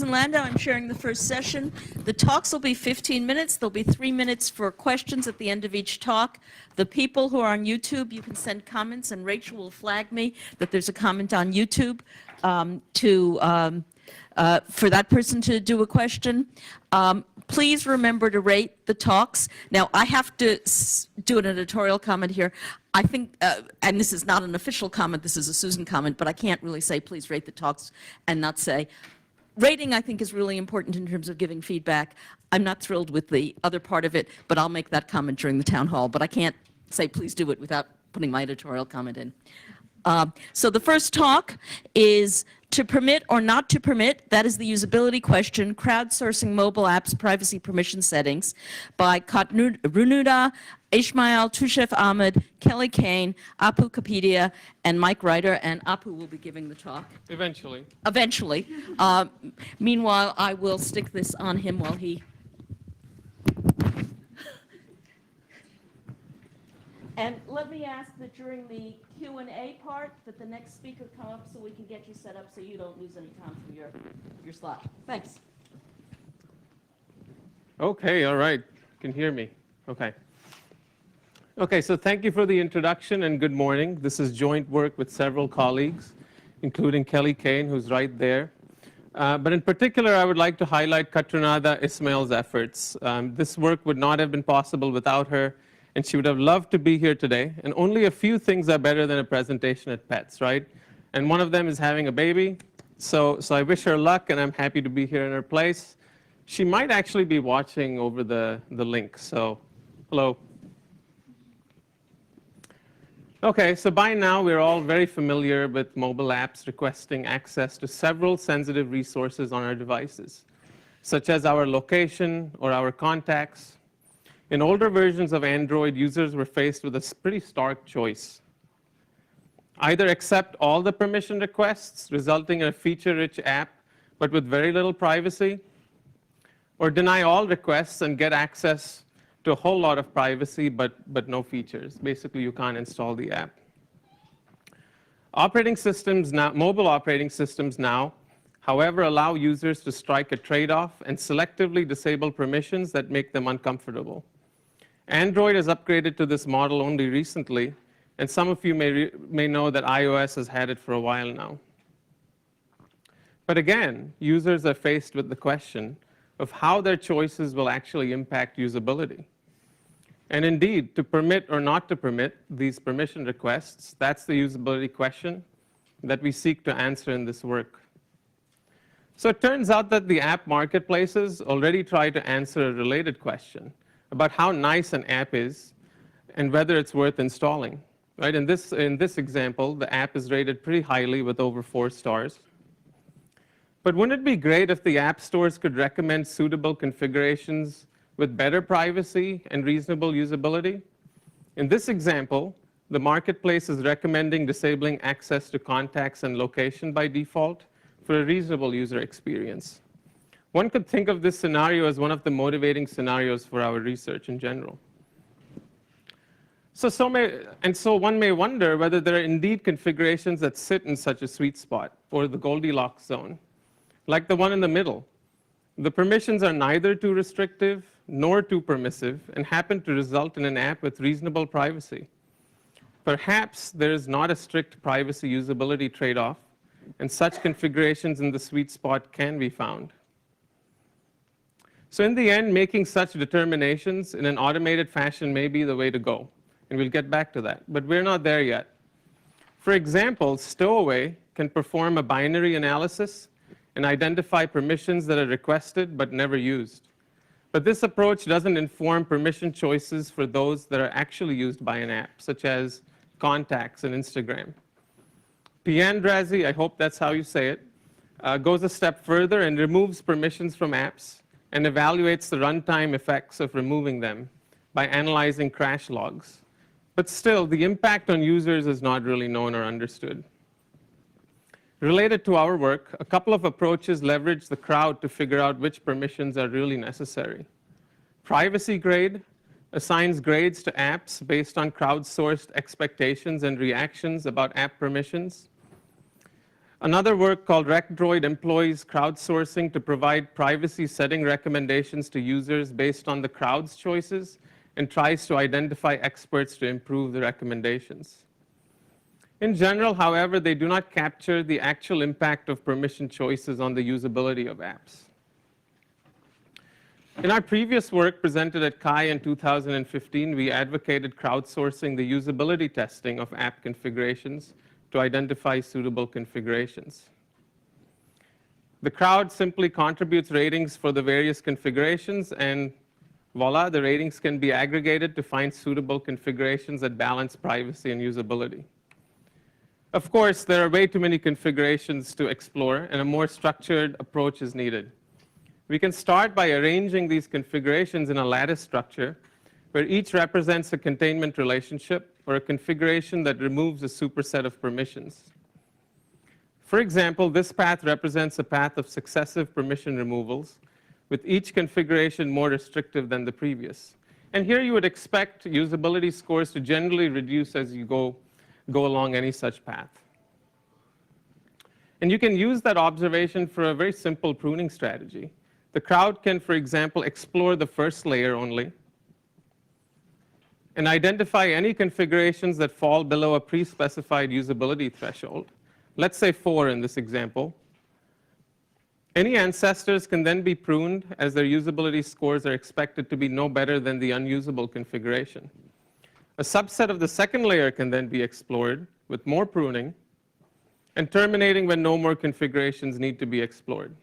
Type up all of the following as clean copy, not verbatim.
Susan Landau. I'm chairing the first session. The talks will be 15 minutes. There'll be 3 minutes for questions at the end of each talk. The people who are on YouTube, you can send comments, and Rachel will flag me that there's a comment on YouTube for that person to do a question. Please remember to rate the talks. Now, I have to do an editorial comment here. I think, and this is not an official comment, this is a Susan comment, but I can't really say please rate the talks and not say. Rating, I think, is really important in terms of giving feedback. I'm not thrilled with the other part of it, but I'll make that comment during the town hall. But I can't say please do it without putting my editorial comment in. So the first talk is to permit or not to permit, that is the usability question, crowdsourcing mobile apps privacy permission settings by Runuda, Ishmael, Tushef Ahmed, Kelly Kane, Apu Kapadia, and Mike Ryder, and Apu will be giving the talk. Eventually. Eventually. Meanwhile, I will stick this on him while he... And let me ask that during the Q&A part that the next speaker come up so we can get you set up so you don't lose any time from your slot. Thanks. Okay, all right. Can hear me? Okay. Okay, so thank you for the introduction and good morning. This is joint work with several colleagues, including Kelly Kane, who's right there. But in particular, I would like to highlight Katranada Ismail's efforts. This work would not have been possible without her, and she would have loved to be here today. And only a few things are better than a presentation at PETS, right? And one of them is having a baby. So I wish her luck, and I'm happy to be here in her place. She might actually be watching over the link, so hello. Okay, so by now we're all very familiar with mobile apps requesting access to several sensitive resources on our devices, such as our location or our contacts. In older versions of Android, users were faced with a pretty stark choice. Either accept all the permission requests, resulting in a feature-rich app, but with very little privacy, or deny all requests and get access to a whole lot of privacy, but no features. Basically, you can't install the app. Operating systems now, mobile operating systems now, however, allow users to strike a trade-off and selectively disable permissions that make them uncomfortable. Android has upgraded to this model only recently, and some of you may know that iOS has had it for a while now. But again, users are faced with the question of how their choices will actually impact usability. And indeed, to permit or not to permit these permission requests, that's the usability question that we seek to answer in this work. So it turns out that the app marketplaces already try to answer a related question about how nice an app is and whether it's worth installing. Right? In this example, the app is rated pretty highly with over 4 stars. But wouldn't it be great if the app stores could recommend suitable configurations with better privacy and reasonable usability? In this example, the marketplace is recommending disabling access to contacts and location by default for a reasonable user experience. One could think of this scenario as one of the motivating scenarios for our research in general. So one may wonder whether there are indeed configurations that sit in such a sweet spot, or the Goldilocks zone, like the one in the middle. The permissions are neither too restrictive nor too permissive and happen to result in an app with reasonable privacy. Perhaps there is not a strict privacy usability trade-off, and such configurations in the sweet spot can be found. So in the end, making such determinations in an automated fashion may be the way to go, and we'll get back to that. But we're not there yet. For example, Stowaway can perform a binary analysis and identify permissions that are requested but never used. But this approach doesn't inform permission choices for those that are actually used by an app, such as contacts and Instagram. Piandrazi, I hope that's how you say it, goes a step further and removes permissions from apps and evaluates the runtime effects of removing them by analyzing crash logs. But still, the impact on users is not really known or understood. Related to our work, a couple of approaches leverage the crowd to figure out which permissions are really necessary. Privacy Grade assigns grades to apps based on crowdsourced expectations and reactions about app permissions. Another work called RecDroid employs crowdsourcing to provide privacy setting recommendations to users based on the crowd's choices and tries to identify experts to improve the recommendations. In general, however, they do not capture the actual impact of permission choices on the usability of apps. In our previous work presented at CHI in 2015, we advocated crowdsourcing the usability testing of app configurations to identify suitable configurations. The crowd simply contributes ratings for the various configurations, and voila, the ratings can be aggregated to find suitable configurations that balance privacy and usability. Of course, there are way too many configurations to explore, and a more structured approach is needed. We can start by arranging these configurations in a lattice structure, where each represents a containment relationship or a configuration that removes a superset of permissions. For example, this path represents a path of successive permission removals, with each configuration more restrictive than the previous. And here you would expect usability scores to generally reduce as you go along any such path. And you can use that observation for a very simple pruning strategy. The crowd can, for example, explore the first layer only and identify any configurations that fall below a pre-specified usability threshold. Let's say 4 in this example. Any ancestors can then be pruned, as their usability scores are expected to be no better than the unusable configuration. A subset of the second layer can then be explored with more pruning and terminating when no more configurations need to be explored.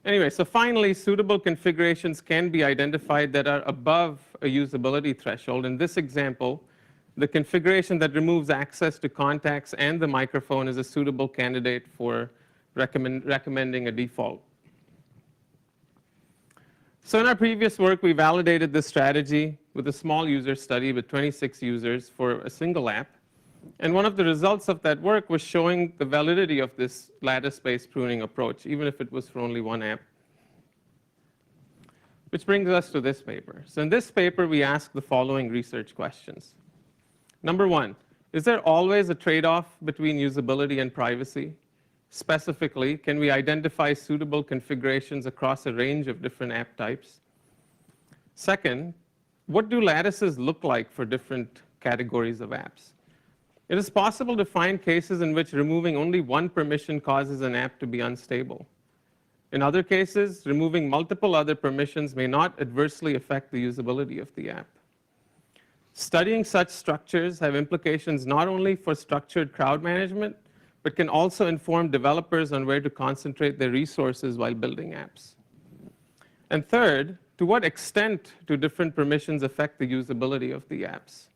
Anyway, so finally, suitable configurations can be identified that are above a usability threshold. In this example, the configuration that removes access to contacts and the microphone is a suitable candidate for recommending a default. So in our previous work, we validated this strategy with a small user study with 26 users for a single app. And one of the results of that work was showing the validity of this lattice-based pruning approach, even if it was for only one app. Which brings us to this paper. So in this paper, we ask the following research questions. Number 1, is there always a trade-off between usability and privacy? Specifically, can we identify suitable configurations across a range of different app types? Second, what do lattices look like for different categories of apps? It is possible to find cases in which removing only one permission causes an app to be unstable. In other cases, removing multiple other permissions may not adversely affect the usability of the app. Studying such structures have implications not only for structured crowd management, but can also inform developers on where to concentrate their resources while building apps. And third, to what extent do different permissions affect the usability of the apps?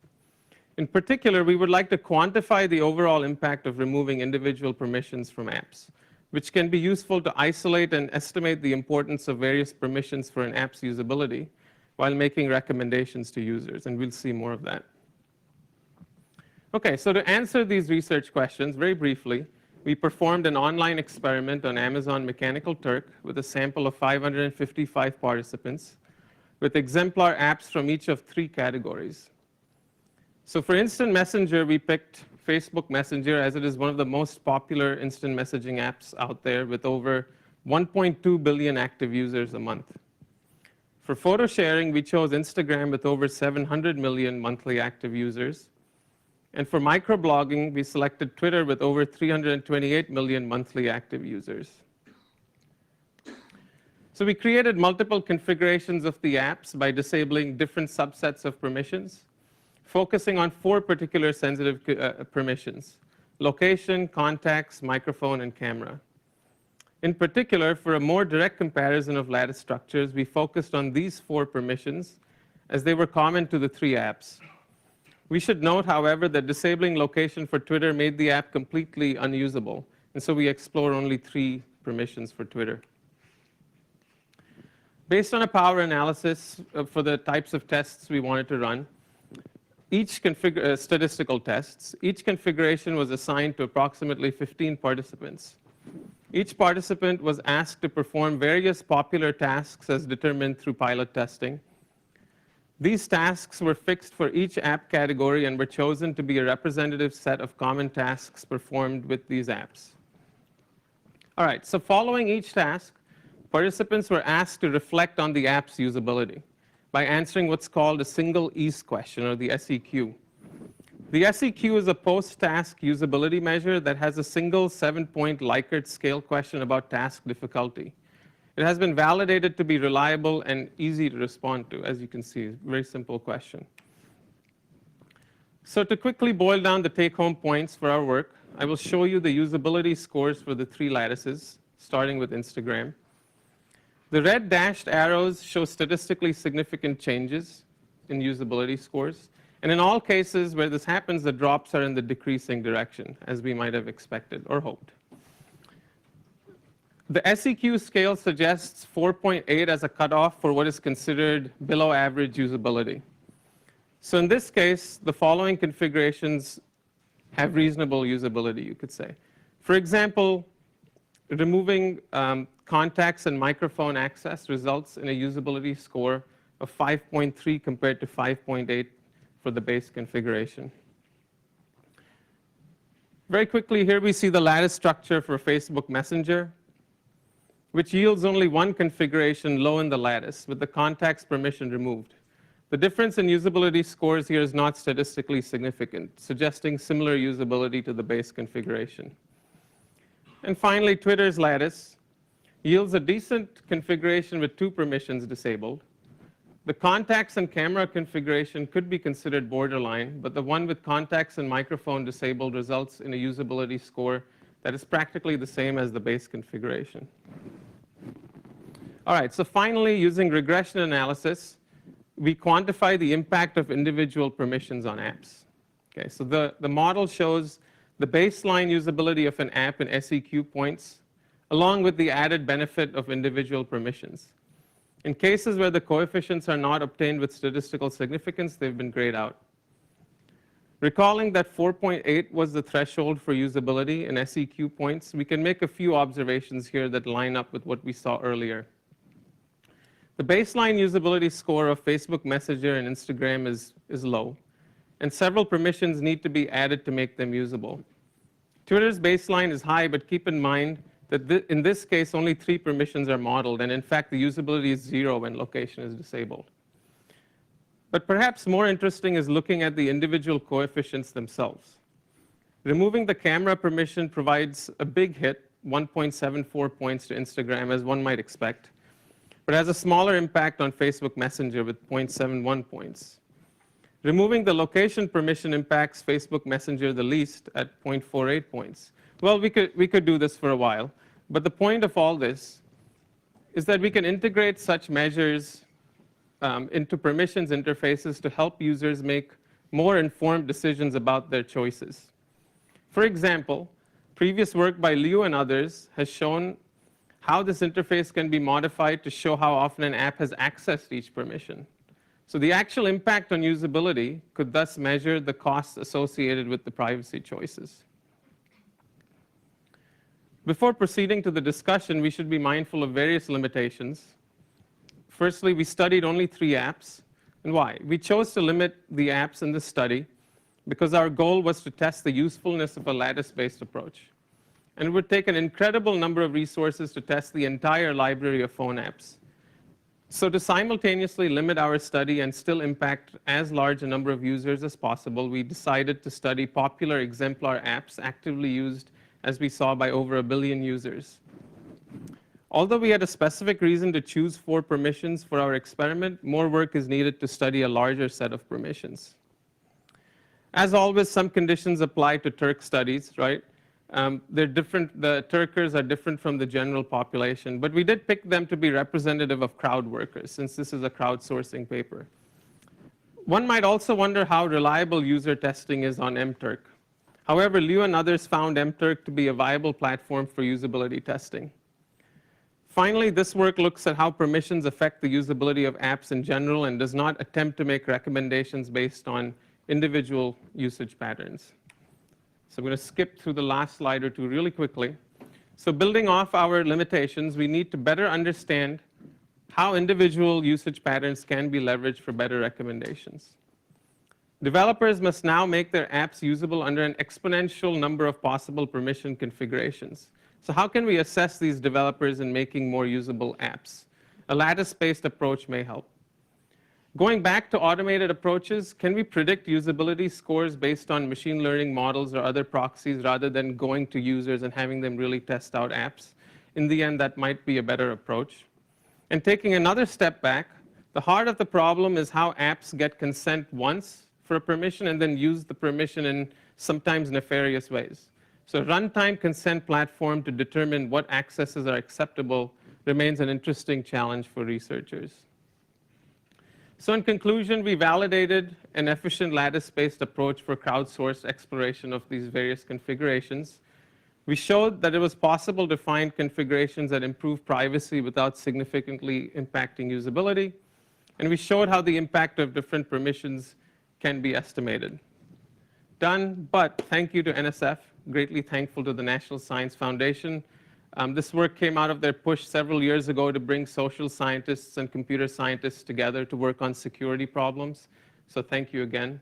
In particular, we would like to quantify the overall impact of removing individual permissions from apps, which can be useful to isolate and estimate the importance of various permissions for an app's usability while making recommendations to users, and we'll see more of that. Okay, so to answer these research questions, very briefly, we performed an online experiment on Amazon Mechanical Turk with a sample of 555 participants with exemplar apps from each of 3 categories. So for instant messenger, we picked Facebook Messenger, as it is one of the most popular instant messaging apps out there with over 1.2 billion active users a month. For photo sharing, we chose Instagram with over 700 million monthly active users. And for microblogging, we selected Twitter with over 328 million monthly active users. So we created multiple configurations of the apps by disabling different subsets of permissions, focusing on 4 particular sensitive permissions: location, contacts, microphone, and camera. In particular, for a more direct comparison of lattice structures, we focused on these 4 permissions as they were common to the 3 apps. We should note, however, that disabling location for Twitter made the app completely unusable, and so we explored only 3 permissions for Twitter. Based on a power analysis for the types of tests we wanted to run, statistical tests, each configuration was assigned to approximately 15 participants. Each participant was asked to perform various popular tasks as determined through pilot testing. These tasks were fixed for each app category and were chosen to be a representative set of common tasks performed with these apps. All right, so following each task, participants were asked to reflect on the app's usability by answering what's called a single EASE question, or the SEQ. The SEQ is a post-task usability measure that has a single 7-point Likert scale question about task difficulty. It has been validated to be reliable and easy to respond to, as you can see. Very simple question. So to quickly boil down the take-home points for our work, I will show you the usability scores for the 3 lattices, starting with Instagram. The red dashed arrows show statistically significant changes in usability scores. And in all cases where this happens, the drops are in the decreasing direction, as we might have expected or hoped. The SEQ scale suggests 4.8 as a cutoff for what is considered below average usability. So in this case, the following configurations have reasonable usability, you could say. For example, removing contacts and microphone access results in a usability score of 5.3 compared to 5.8 for the base configuration. Very quickly, here we see the lattice structure for Facebook Messenger, which yields only one configuration low in the lattice, with the contacts permission removed. The difference in usability scores here is not statistically significant, suggesting similar usability to the base configuration. And finally, Twitter's lattice yields a decent configuration with 2 permissions disabled. The contacts and camera configuration could be considered borderline, but the one with contacts and microphone disabled results in a usability score that is practically the same as the base configuration. All right, so finally, using regression analysis, we quantify the impact of individual permissions on apps. Okay, so the model shows the baseline usability of an app in SEQ points, along with the added benefit of individual permissions. In cases where the coefficients are not obtained with statistical significance, they've been grayed out. Recalling that 4.8 was the threshold for usability in SEQ points, we can make a few observations here that line up with what we saw earlier. The baseline usability score of Facebook Messenger and Instagram is low, and several permissions need to be added to make them usable. Twitter's baseline is high, but keep in mind that in this case, only 3 permissions are modeled, and in fact, the usability is 0 when location is disabled. But perhaps more interesting is looking at the individual coefficients themselves. Removing the camera permission provides a big hit, 1.74 points to Instagram, as one might expect, but has a smaller impact on Facebook Messenger with 0.71 points. Removing the location permission impacts Facebook Messenger the least at 0.48 points. Well, we could do this for a while, but the point of all this is that we can integrate such measures into permissions interfaces to help users make more informed decisions about their choices. For example, previous work by Liu and others has shown how this interface can be modified to show how often an app has accessed each permission. So the actual impact on usability could thus measure the costs associated with the privacy choices. Before proceeding to the discussion, we should be mindful of various limitations. Firstly, we studied only 3 apps. And why? We chose to limit the apps in this study because our goal was to test the usefulness of a lattice-based approach. And it would take an incredible number of resources to test the entire library of phone apps. So to simultaneously limit our study and still impact as large a number of users as possible, we decided to study popular exemplar apps actively used, as we saw, by over 1 billion users. Although we had a specific reason to choose 4 permissions for our experiment, more work is needed to study a larger set of permissions. As always, some conditions apply to Turk studies, right? They're different. The Turkers are different from the general population, but we did pick them to be representative of crowd workers, since this is a crowdsourcing paper. One might also wonder how reliable user testing is on mTurk. However, Liu and others found mTurk to be a viable platform for usability testing. Finally, this work looks at how permissions affect the usability of apps in general and does not attempt to make recommendations based on individual usage patterns. So I'm going to skip through the last slide or 2 really quickly. So building off our limitations, we need to better understand how individual usage patterns can be leveraged for better recommendations. Developers must now make their apps usable under an exponential number of possible permission configurations. So how can we assess these developers in making more usable apps? A lattice-based approach may help. Going back to automated approaches, can we predict usability scores based on machine learning models or other proxies rather than going to users and having them really test out apps? In the end, that might be a better approach. And taking another step back, the heart of the problem is how apps get consent once for a permission and then use the permission in sometimes nefarious ways. So runtime consent platform to determine what accesses are acceptable remains an interesting challenge for researchers. So in conclusion, we validated an efficient lattice-based approach for crowdsourced exploration of these various configurations. We showed that it was possible to find configurations that improve privacy without significantly impacting usability. And we showed how the impact of different permissions can be estimated. Done, but thank you to NSF. Greatly thankful to the National Science Foundation. This work came out of their push several years ago to bring social scientists and computer scientists together to work on security problems. So thank you again.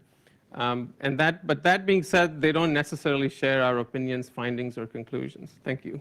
But that being said, they don't necessarily share our opinions, findings, or conclusions. Thank you.